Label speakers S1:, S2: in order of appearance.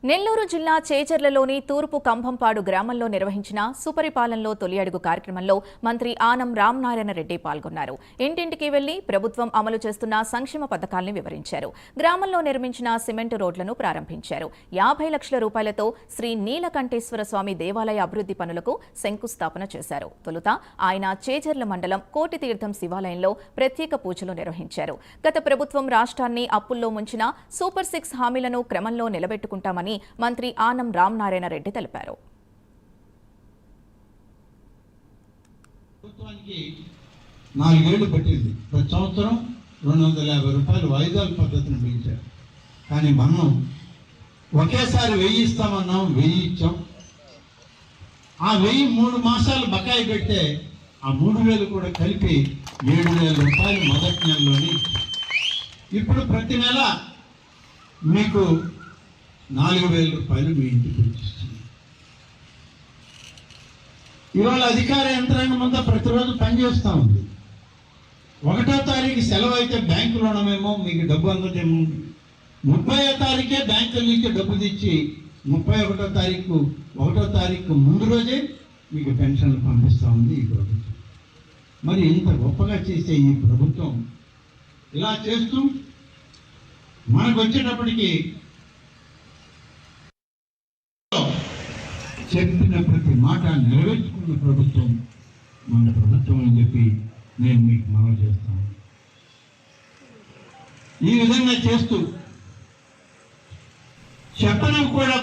S1: నెల్లూరు జిల్లా చేజర్లలోని తూర్పు కంభంపాడు గ్రామంలో నిర్వహించిన సుపరిపాలనలో తొలి అడుగు కార్యక్రమంలో మంత్రి ఆనం రామనారాయణ రెడ్డి పాల్గొన్నారు. ఇంటింటికి వెళ్లి ప్రభుత్వం అమలు చేస్తున్న సంక్షేమ పథకాలను వివరించారు. గ్రామంలో నిర్మించిన సిమెంటు రోడ్లను ప్రారంభించారు. 50 లక్షల రూపాయలతో శ్రీ నీలకంఠేశ్వర స్వామి దేవాలయ అభివృద్ధి పనులకు శంకుస్థాపన చేశారు. తొలుత ఆయన చేజర్ల మండలం కోటితీర్థం శివాలయంలో ప్రత్యేక పూజలు నిర్వహించారు. గత ప్రభుత్వం రాష్ట్రాన్ని అప్పుల్లో ముంచిన సూపర్ 6 హామీలను క్రమంలో నిలబెట్టుకుంటామని మంత్రి ఆనం రామనారాయణ రెడ్డి తెలిపారు.
S2: ప్రభుత్వానికి 4 ఏళ్లు పట్టింది. ప్రతి సంవత్సరం 250 రూపాయలు వాయిదాల పద్ధతిని పెంచారు. కానీ మనం ఒకేసారి 1000 ఇస్తామన్నాం, 1000 ఇచ్చాం. ఆ 1000 3 మాసాలు బకాయి పెడితే ఆ 3000 కూడా కలిపి 7000 రూపాయలు మొదటి నెలలోనే ఇచ్చాం. ఇప్పుడు ప్రతి నెల మీకు 4000 రూపాయలు మీ ఇంటికి వచ్చిస్తుంది. ఇవాళ అధికార యంత్రాంగం అంతా ప్రతిరోజు పనిచేస్తూ ఉంది. 1వ తారీఖు సెలవు అయితే బ్యాంకు రుణమేమో మీకు డబ్బు అందదేమో, 30వ తారీఖే బ్యాంకుల నుంచి డబ్బు తెచ్చి 31వ తారీఖు 1వ తారీఖు ముందు రోజే మీకు పెన్షన్లు పంపిస్తూ ఉంది ఈ ప్రభుత్వం. మరి ఇంత గొప్పగా చేసే ఈ ప్రభుత్వం ఇలా చేస్తూ మనకు వచ్చేటప్పటికి చెప్పిన ప్రతి మాట నెరవేర్చుకున్న ప్రభుత్వం మన ప్రభుత్వం అని చెప్పి నేను మీకు మనవి చేస్తాను. ఈ విధంగా చేస్తూ చెప్పడం కూడా